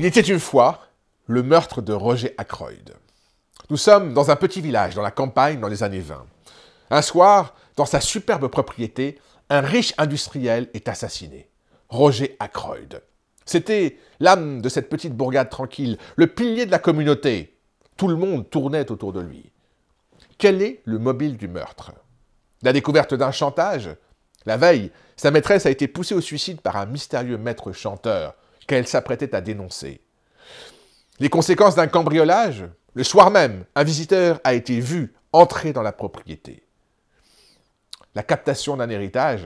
Il était une fois le meurtre de Roger Ackroyd. Nous sommes dans un petit village, dans la campagne, dans les années 20. Un soir, dans sa superbe propriété, un riche industriel est assassiné. Roger Ackroyd. C'était l'âme de cette petite bourgade tranquille, le pilier de la communauté. Tout le monde tournait autour de lui. Quel est le mobile du meurtre? La découverte d'un chantage? La veille, sa maîtresse a été poussée au suicide par un mystérieux maître chanteur qu'elle s'apprêtait à dénoncer. Les conséquences d'un cambriolage? Le soir même, un visiteur a été vu entrer dans la propriété. La captation d'un héritage?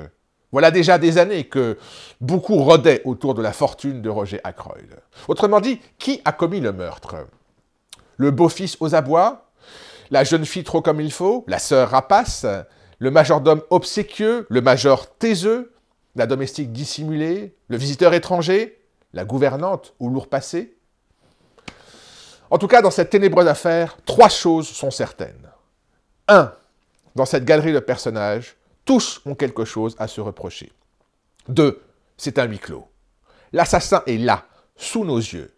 Voilà déjà des années que beaucoup rôdaient autour de la fortune de Roger Ackroyd. Autrement dit, qui a commis le meurtre? Le beau-fils aux abois? La jeune fille trop comme il faut? La sœur rapace? Le majordome obséquieux? Le major taiseux? La domestique dissimulée? Le visiteur étranger? La gouvernante au lourd passé? En tout cas, dans cette ténébreuse affaire, 3 choses sont certaines. 1. Dans cette galerie de personnages, tous ont quelque chose à se reprocher. 2. C'est un huis clos. L'assassin est là, sous nos yeux.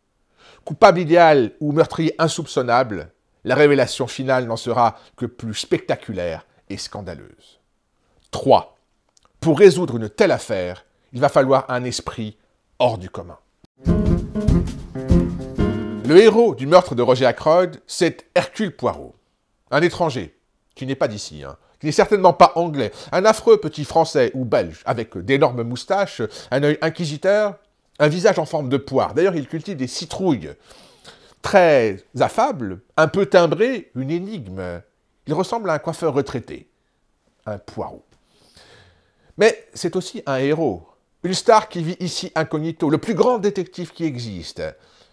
Coupable idéal ou meurtrier insoupçonnable, la révélation finale n'en sera que plus spectaculaire et scandaleuse. 3. Pour résoudre une telle affaire, il va falloir un esprit hors du commun. Le héros du meurtre de Roger Ackroyd, c'est Hercule Poirot, un étranger, qui n'est pas d'ici, qui n'est certainement pas anglais, un affreux petit français ou belge, avec d'énormes moustaches, un œil inquisiteur, un visage en forme de poire. D'ailleurs, il cultive des citrouilles. Très affable, un peu timbré, une énigme. Il ressemble à un coiffeur retraité, un Poirot. Mais c'est aussi un héros, une star qui vit ici incognito, le plus grand détective qui existe.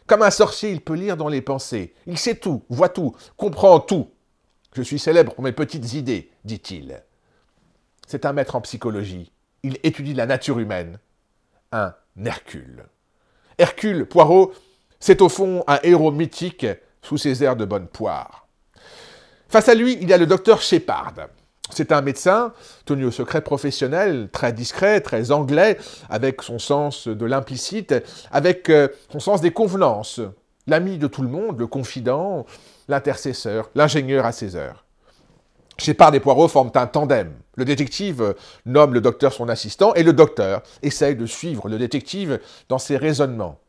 Comme un sorcier, il peut lire dans les pensées. Il sait tout, voit tout, comprend tout. Je suis célèbre pour mes petites idées, dit-il. C'est un maître en psychologie. Il étudie la nature humaine. Un Hercule. Hercule Poirot, c'est au fond un héros mythique sous ses airs de bonne poire. Face à lui, il y a le docteur Shepard. C'est un médecin tenu au secret professionnel, très discret, très anglais, avec son sens de l'implicite, avec son sens des convenances. L'ami de tout le monde, le confident, l'intercesseur, l'ingénieur à ses heures. Shepard et Poirot forment un tandem. Le détective nomme le docteur son assistant et le docteur essaye de suivre le détective dans ses raisonnements.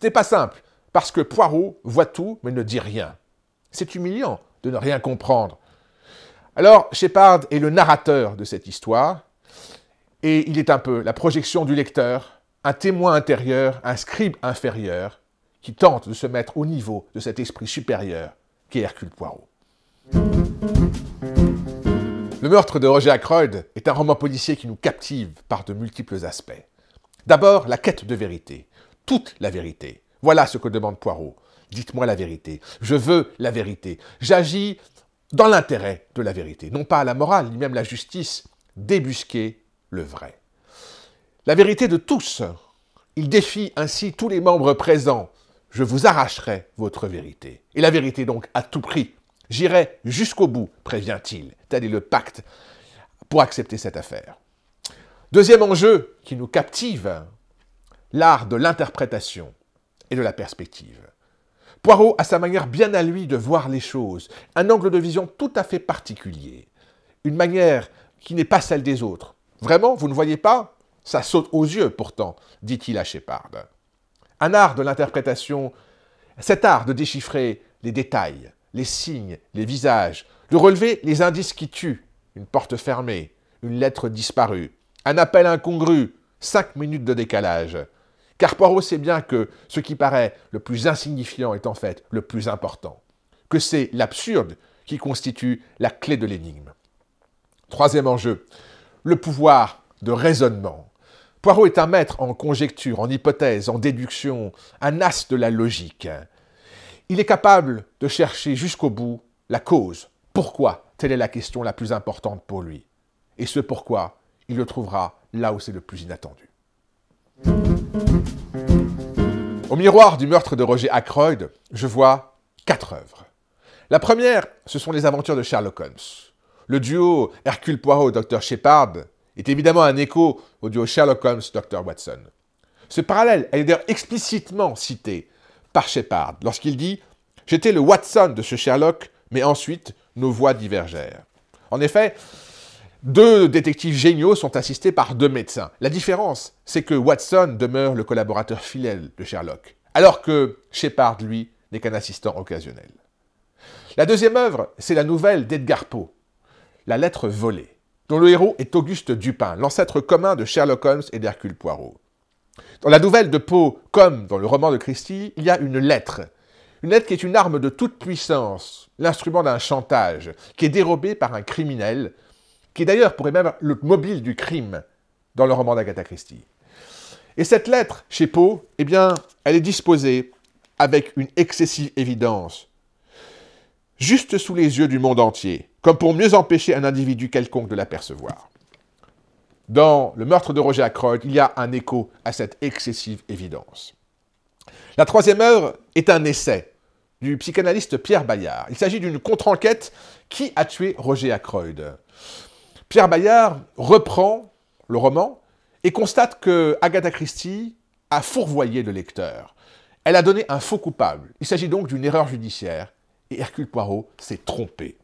Ce n'est pas simple, parce que Poirot voit tout mais ne dit rien. C'est humiliant de ne rien comprendre. Alors, Shepard est le narrateur de cette histoire, et il est un peu la projection du lecteur, un témoin intérieur, un scribe inférieur, qui tente de se mettre au niveau de cet esprit supérieur qu'est Hercule Poirot. Le meurtre de Roger Ackroyd est un roman policier qui nous captive par de multiples aspects. D'abord, la quête de vérité, toute la vérité. Voilà ce que demande Poirot. Dites-moi la vérité. Je veux la vérité. J'agis dans l'intérêt de la vérité, non pas à la morale, ni même la justice, débusquer le vrai. La vérité de tous. Il défie ainsi tous les membres présents. Je vous arracherai votre vérité. Et la vérité donc à tout prix. J'irai jusqu'au bout, prévient-il. Tel est le pacte pour accepter cette affaire. Deuxième enjeu qui nous captive, l'art de l'interprétation et de la perspective. Poirot a sa manière bien à lui de voir les choses, un angle de vision tout à fait particulier, une manière qui n'est pas celle des autres. Vraiment, vous ne voyez pas? Ça saute aux yeux pourtant, dit-il à Shepard. Un art de l'interprétation, cet art de déchiffrer les détails, les signes, les visages, de relever les indices qui tuent, une porte fermée, une lettre disparue, un appel incongru, 5 minutes de décalage. Car Poirot sait bien que ce qui paraît le plus insignifiant est en fait le plus important, que c'est l'absurde qui constitue la clé de l'énigme. Troisième enjeu, le pouvoir de raisonnement. Poirot est un maître en conjecture, en hypothèse, en déduction, un as de la logique. Il est capable de chercher jusqu'au bout la cause. Pourquoi? Telle est la question la plus importante pour lui. Et ce pourquoi, il le trouvera là où c'est le plus inattendu. Au miroir du meurtre de Roger Ackroyd, je vois 4 œuvres. La première, ce sont les aventures de Sherlock Holmes. Le duo Hercule Poirot-Dr Shepard est évidemment un écho au duo Sherlock Holmes-Dr Watson. Ce parallèle est d'ailleurs explicitement cité par Shepard, lorsqu'il dit « J'étais le Watson de ce Sherlock, mais ensuite, nos voies divergèrent. » En effet, deux détectives géniaux sont assistés par deux médecins. La différence, c'est que Watson demeure le collaborateur fidèle de Sherlock, alors que Shepard, lui, n'est qu'un assistant occasionnel. La deuxième œuvre, c'est la nouvelle d'Edgar Poe, La lettre volée, dont le héros est Auguste Dupin, l'ancêtre commun de Sherlock Holmes et d'Hercule Poirot. Dans la nouvelle de Poe, comme dans le roman de Christie, il y a une lettre qui est une arme de toute puissance, l'instrument d'un chantage, qui est dérobé par un criminel, qui d'ailleurs pourrait même être le mobile du crime dans le roman d'Agatha Christie. Et cette lettre, chez Poe, eh bien, elle est disposée avec une excessive évidence, juste sous les yeux du monde entier, comme pour mieux empêcher un individu quelconque de l'apercevoir. Dans Le meurtre de Roger Ackroyd, il y a un écho à cette excessive évidence. La troisième œuvre est un essai du psychanalyste Pierre Bayard. Il s'agit d'une contre-enquête « Qui a tué Roger Ackroyd ?» Pierre Bayard reprend le roman et constate que Agatha Christie a fourvoyé le lecteur. Elle a donné un faux coupable. Il s'agit donc d'une erreur judiciaire et Hercule Poirot s'est trompé.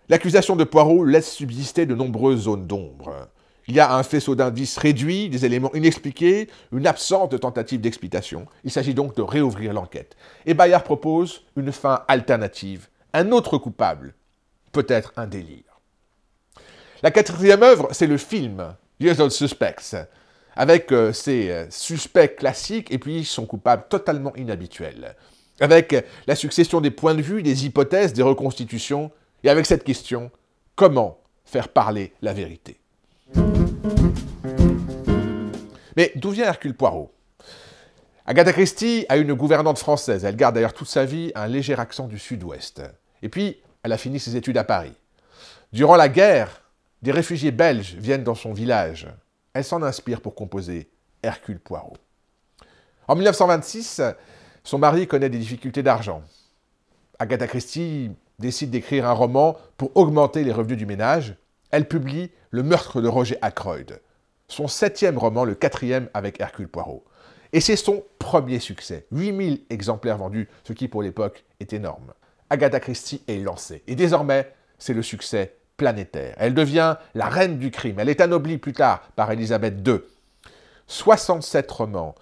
L'accusation de Poirot laisse subsister de nombreuses zones d'ombre. Il y a un faisceau d'indices réduit, des éléments inexpliqués, une absence de tentative d'explication. Il s'agit donc de réouvrir l'enquête. Et Bayard propose une fin alternative, un autre coupable, peut-être un délire. La quatrième œuvre, c'est le film Usual Suspects, avec ses suspects classiques et puis son coupable totalement inhabituel, avec la succession des points de vue, des hypothèses, des reconstitutions, et avec cette question, comment faire parler la vérité? Mais d'où vient Hercule Poirot? Agatha Christie a une gouvernante française. Elle garde d'ailleurs toute sa vie un léger accent du sud-ouest. Et puis, elle a fini ses études à Paris. Durant la guerre, des réfugiés belges viennent dans son village. Elle s'en inspire pour composer Hercule Poirot. En 1926, son mari connaît des difficultés d'argent. Agatha Christie décide d'écrire un roman pour augmenter les revenus du ménage. Elle publie Le meurtre de Roger Ackroyd, son 7e roman, le 4e avec Hercule Poirot. Et c'est son premier succès, 8000 exemplaires vendus, ce qui pour l'époque est énorme. Agatha Christie est lancée, et désormais, c'est le succès planétaire. Elle devient la reine du crime, elle est anoblie plus tard par Élisabeth II. 67 romans,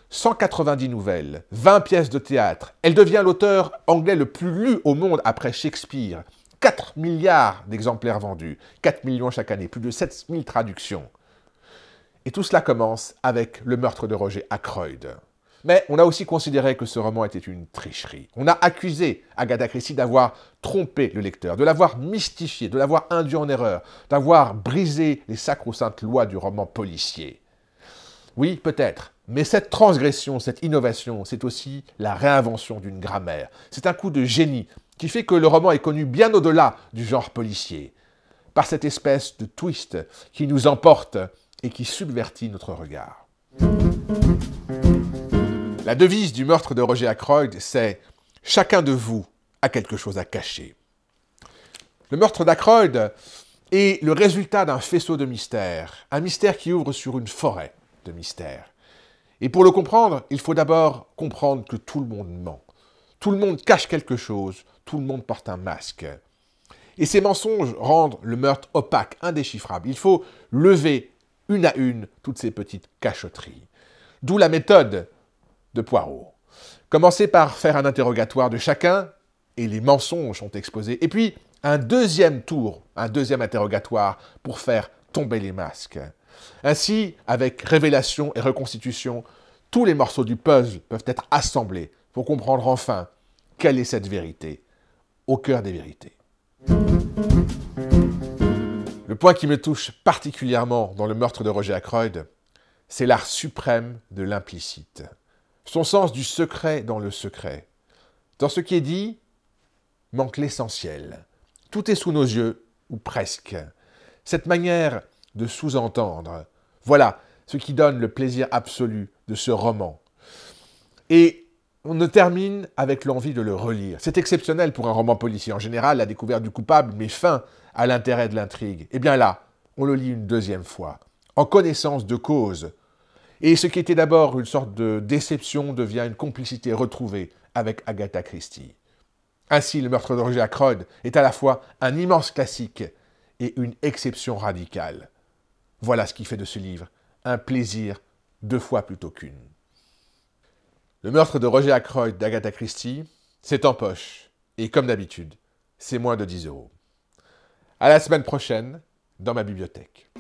190 nouvelles, 20 pièces de théâtre. Elle devient l'auteur anglais le plus lu au monde après Shakespeare. 4 milliards d'exemplaires vendus, 4 millions chaque année, plus de 7000 traductions. Et tout cela commence avec Le meurtre de Roger Ackroyd. Mais on a aussi considéré que ce roman était une tricherie. On a accusé Agatha Christie d'avoir trompé le lecteur, de l'avoir mystifié, de l'avoir induit en erreur, d'avoir brisé les sacro-saintes lois du roman policier. Oui, peut-être, mais cette transgression, cette innovation, c'est aussi la réinvention d'une grammaire. C'est un coup de génie qui fait que le roman est connu bien au-delà du genre policier, par cette espèce de twist qui nous emporte et qui subvertit notre regard. La devise du meurtre de Roger Ackroyd, c'est « Chacun de vous a quelque chose à cacher ». Le meurtre d'Ackroyd est le résultat d'un faisceau de mystères, un mystère qui ouvre sur une forêt de mystères. Et pour le comprendre, il faut d'abord comprendre que tout le monde ment. Tout le monde cache quelque chose, tout le monde porte un masque. Et ces mensonges rendent le meurtre opaque, indéchiffrable. Il faut lever une à une toutes ces petites cachotteries. D'où la méthode de Poirot. Commencer par faire un interrogatoire de chacun, et les mensonges sont exposés. Et puis, un deuxième tour, un deuxième interrogatoire pour faire tomber les masques. Ainsi, avec révélation et reconstitution, tous les morceaux du puzzle peuvent être assemblés pour comprendre enfin quelle est cette vérité, au cœur des vérités. Le point qui me touche particulièrement dans le meurtre de Roger Ackroyd, c'est l'art suprême de l'implicite. Son sens du secret dans le secret. Dans ce qui est dit, manque l'essentiel. Tout est sous nos yeux, ou presque. Cette manière de sous-entendre, voilà ce qui donne le plaisir absolu de ce roman. Et on ne termine avec l'envie de le relire. C'est exceptionnel pour un roman policier. En général, la découverte du coupable met fin à l'intérêt de l'intrigue. Et bien là, on le lit une deuxième fois, en connaissance de cause. Et ce qui était d'abord une sorte de déception devient une complicité retrouvée avec Agatha Christie. Ainsi, Le meurtre de Roger Ackroyd est à la fois un immense classique et une exception radicale. Voilà ce qui fait de ce livre un plaisir 2 fois plutôt qu'une. Le meurtre de Roger Ackroyd d'Agatha Christie, c'est en poche. Et comme d'habitude, c'est moins de 10 €. À la semaine prochaine, dans ma bibliothèque.